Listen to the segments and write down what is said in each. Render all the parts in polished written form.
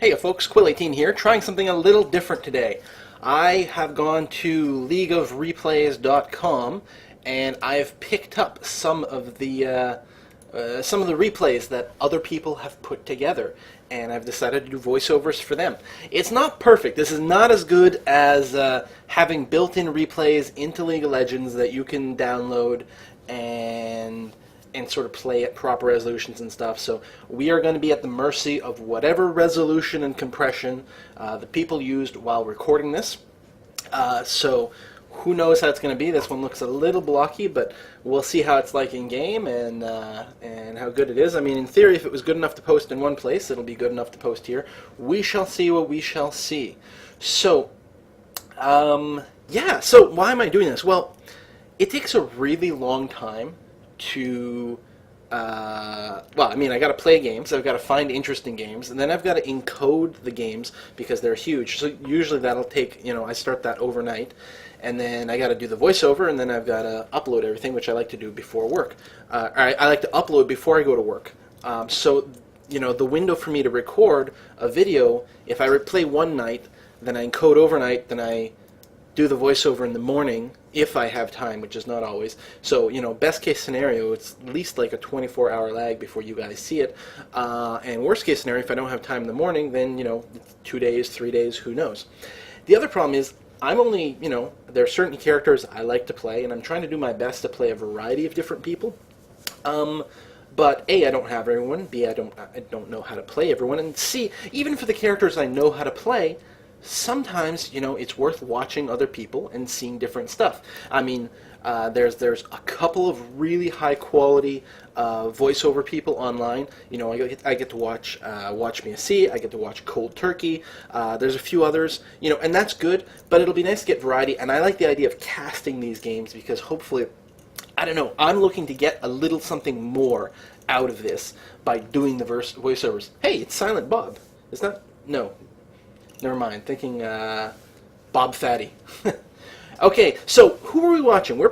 Hey folks, Quill18 here, trying something a little different today. I have gone to leagueofreplays.com and I've picked up some of the replays that other people have put together, and I've decided to do voiceovers for them. It's not perfect. This is not as good as having built-in replays into League of Legends that you can download and sort of play at proper resolutions and stuff. So we are going to be at the mercy of whatever resolution and compression the people used while recording this. So who knows how it's going to be. This one looks a little blocky, but we'll see how it's like in game and how good it is. I mean, in theory, if it was good enough to post in one place, it'll be good enough to post here. We shall see what we shall see. So, yeah, so why am I doing this? Well, it takes a really long time to, well, I mean, I got to play games, I've got to find interesting games, and then I've got to encode the games because they're huge. So usually that'll take, I start that overnight, and then I got to do the voiceover, and then I've got to upload everything, which I like to do before work. I like to upload before I go to work. So, the window for me to record a video, if I play one night, then I encode overnight, then I do the voiceover in the morning, if I have time, which is not always. So, best case scenario, it's at least like a 24-hour lag before you guys see it. And worst case scenario, if I don't have time in the morning, then, 2 days, 3 days, who knows. The other problem is, I'm only, there are certain characters I like to play, and I'm trying to do my best to play a variety of different people. But A, I don't have everyone, B, I don't know how to play everyone, and C, even for the characters I know how to play, sometimes, it's worth watching other people and seeing different stuff. I mean, there's a couple of really high-quality voiceover people online. I get to watch Watch Me a See, I get to watch Cold Turkey, there's a few others, and that's good, but it'll be nice to get variety, and I like the idea of casting these games because hopefully, I don't know, I'm looking to get a little something more out of this by doing the voiceovers. Hey, it's Silent Bob. Is that? No. Never mind, thinking Bob Fatty. Okay, so who are we watching? We're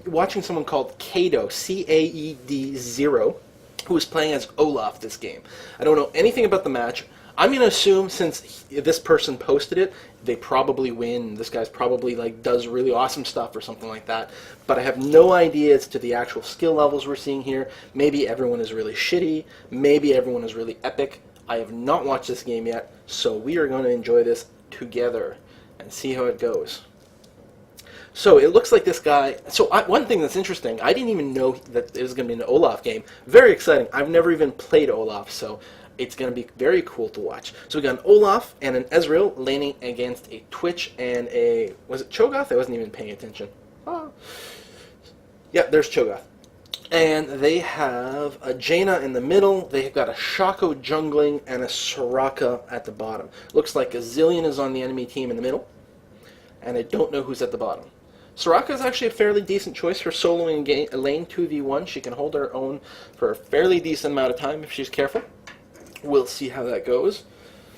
watching someone called Caed0, C-A-E-D-0, who is playing as Olaf this game. I don't know anything about the match. I'm going to assume since this person posted it, they probably win. This guy's probably does really awesome stuff or something like that. But I have no idea as to the actual skill levels we're seeing here. Maybe everyone is really shitty. Maybe everyone is really epic. I have not watched this game yet, so we are going to enjoy this together and see how it goes. So it looks like this guy... So one thing that's interesting, I didn't even know that it was going to be an Olaf game. Very exciting. I've never even played Olaf, so it's going to be very cool to watch. So we got an Olaf and an Ezreal laning against a Twitch and a... Was it Cho'Gath? I wasn't even paying attention. Oh. Yeah, there's Cho'Gath. And they have a Jaina in the middle, they've got a Shaco jungling, and a Soraka at the bottom. Looks like a Zillion is on the enemy team in the middle, and I don't know who's at the bottom. Soraka is actually a fairly decent choice for soloing a lane 2v1. She can hold her own for a fairly decent amount of time if she's careful. We'll see how that goes.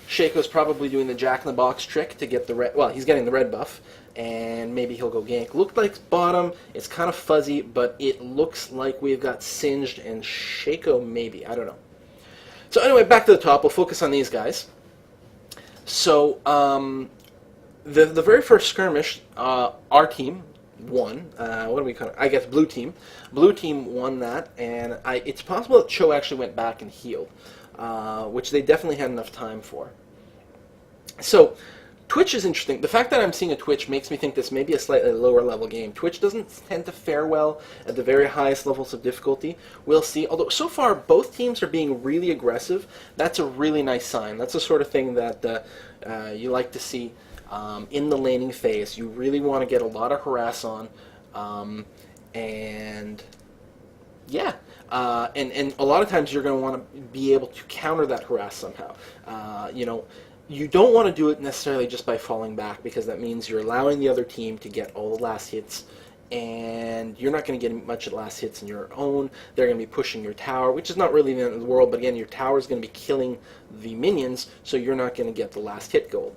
Shaco's probably doing the Jack-in-the-Box trick to get the red... Well, he's getting the red buff, and maybe he'll go gank. Looked like bottom. It's kind of fuzzy, but it looks like we've got Singed and Shaco maybe. I don't know. So anyway, back to the top. We'll focus on these guys. So, the very first skirmish, our team won. What do we call it? I guess blue team. Blue team won that, and it's possible that Cho actually went back and healed, which they definitely had enough time for. So, Twitch is interesting. The fact that I'm seeing a Twitch makes me think this may be a slightly lower level game. Twitch doesn't tend to fare well at the very highest levels of difficulty. We'll see. Although so far both teams are being really aggressive. That's a really nice sign. That's the sort of thing that you like to see in the laning phase. You really want to get a lot of harass on, and yeah. And a lot of times you're going to want to be able to counter that harass somehow. You don't want to do it necessarily just by falling back, because that means you're allowing the other team to get all the last hits, and you're not going to get much of the last hits in your own. They're going to be pushing your tower, which is not really the end of the world, but again, your tower is going to be killing the minions, so you're not going to get the last hit gold.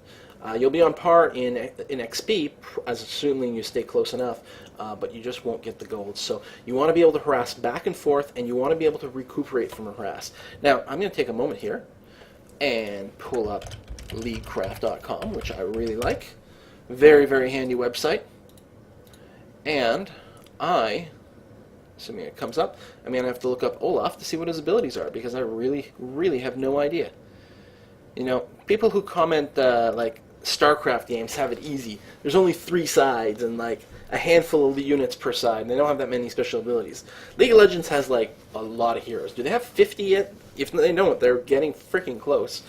You'll be on par in XP, assuming you stay close enough, but you just won't get the gold. So you want to be able to harass back and forth, and you want to be able to recuperate from a harass. Now, I'm going to take a moment here. and pull up leaguecraft.com, which I really like. Very, very handy website. And assuming it comes up, I'm going to have to look up Olaf to see what his abilities are, because I really, really have no idea. You know, people who comment, like, StarCraft games have it easy. There's only 3 sides and, like, a handful of units per side, and they don't have that many special abilities. League of Legends has, like, a lot of heroes. Do they have 50 yet? If they don't, they're getting freaking close.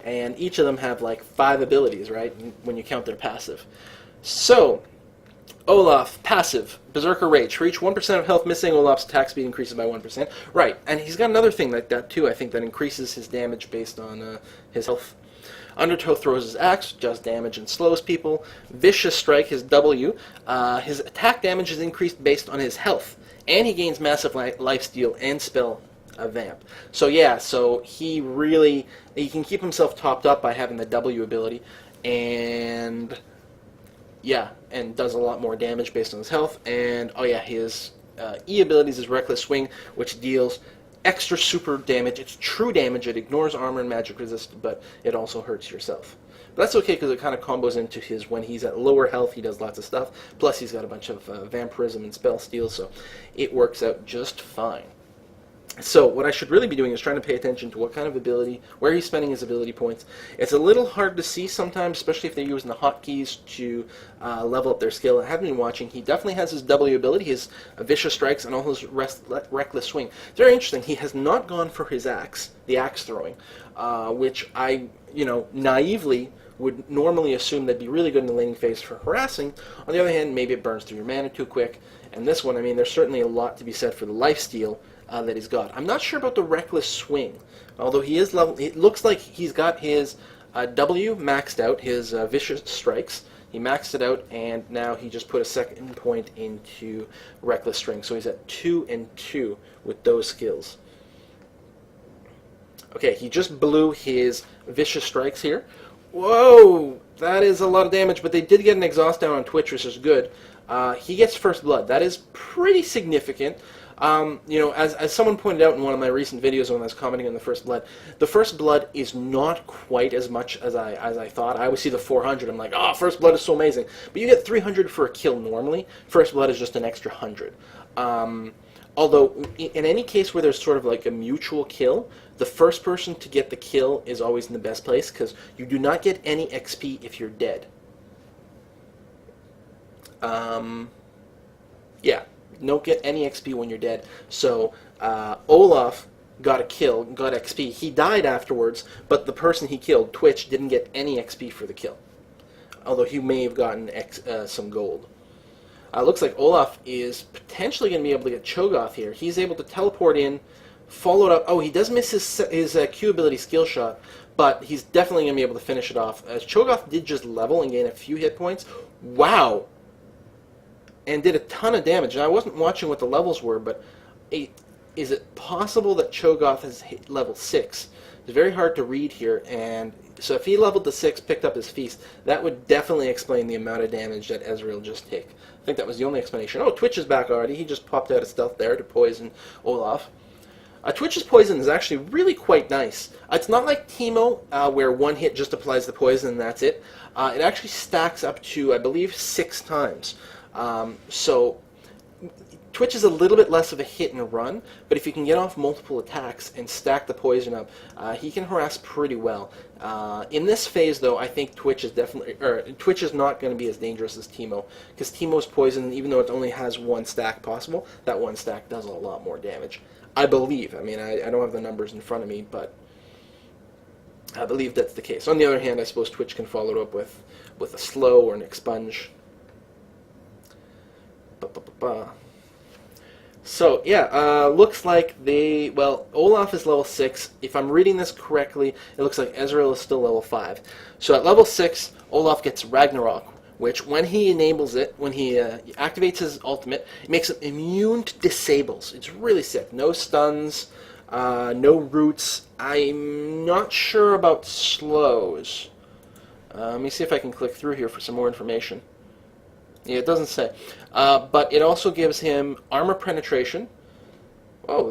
And each of them have, like, 5 abilities, right, when you count their passive. So, Olaf, passive, Berserker Rage. For each 1% of health missing, Olaf's attack speed increases by 1%. Right, and he's got another thing like that, too, I think, that increases his damage based on his health. Undertow throws his axe, does damage and slows people. Vicious Strike, his W. His attack damage is increased based on his health. And he gains massive lifesteal and spell vamp. So yeah, so he can keep himself topped up by having the W ability. And yeah, and does a lot more damage based on his health. And oh yeah, his E abilities is Reckless Swing, which deals extra super damage. It's true damage. It ignores armor and magic resist, but it also hurts yourself. But that's okay, because it kind of combos into his, when he's at lower health, he does lots of stuff. Plus, he's got a bunch of vampirism and spell steal, so it works out just fine. So what I should really be doing is trying to pay attention to what kind of ability, where he's spending his ability points. It's a little hard to see sometimes, especially if they're using the hotkeys to level up their skill. I haven't been watching. He definitely has his W ability, his Vicious Strikes, and all his Reckless Swing. It's very interesting. He has not gone for his axe, the axe throwing, which I, naively would normally assume that'd be really good in the laning phase for harassing. On the other hand, maybe it burns through your mana too quick. And this one, I mean, there's certainly a lot to be said for the lifesteal that he's got. I'm not sure about the Reckless Swing, although he is level. It looks like he's got his W maxed out, his Vicious Strikes. He maxed it out, and now he just put a second point into Reckless Swing. So he's at 2 and 2 with those skills. Okay, he just blew his Vicious Strikes here. Whoa, that is a lot of damage, but they did get an exhaust down on Twitch, which is good. He gets First Blood. That is pretty significant. As someone pointed out in one of my recent videos when I was commenting on the First Blood is not quite as much as I thought. I always see the 400. I'm like, oh, First Blood is so amazing. But you get 300 for a kill normally. First Blood is just an extra 100. Although, in any case where there's sort of like a mutual kill, the first person to get the kill is always in the best place, because you do not get any XP if you're dead. Yeah. Don't get any XP when you're dead. So Olaf got a kill, got XP. He died afterwards, but the person he killed, Twitch, didn't get any XP for the kill. Although he may have gotten some gold. Looks like Olaf is potentially going to be able to get Cho'Gath here. He's able to teleport in, followed up. Oh, he does miss his Q ability skill shot, but he's definitely going to be able to finish it off. As Cho'Gath did just level and gain a few hit points. Wow! And did a ton of damage. And I wasn't watching what the levels were, but is it possible that Cho'Gath has hit level 6? It's very hard to read here, and so if he leveled to 6, picked up his feast, that would definitely explain the amount of damage that Ezreal just took. I think that was the only explanation. Oh, Twitch is back already. He just popped out of stealth there to poison Olaf. Twitch's poison is actually really quite nice. It's not like Teemo, where one hit just applies the poison and that's it. It actually stacks up to, I believe, 6 times. So Twitch is a little bit less of a hit and run, but if you can get off multiple attacks and stack the poison up, he can harass pretty well. In this phase, though, I think Twitch is Twitch is not going to be as dangerous as Teemo, because Teemo's poison, even though it only has 1 stack possible, that 1 stack does a lot more damage. I believe. I mean, I don't have the numbers in front of me, but I believe that's the case. On the other hand, I suppose Twitch can follow it up with a slow or an expunge. So, yeah, looks like Olaf is level 6. If I'm reading this correctly, it looks like Ezreal is still level 5. So at level 6, Olaf gets Ragnarok, which when he enables it, when he activates his ultimate, it makes him immune to disables. It's really sick. No stuns, no roots. I'm not sure about slows. Let me see if I can click through here for some more information. Yeah, it doesn't say. But it also gives him armor penetration. Oh,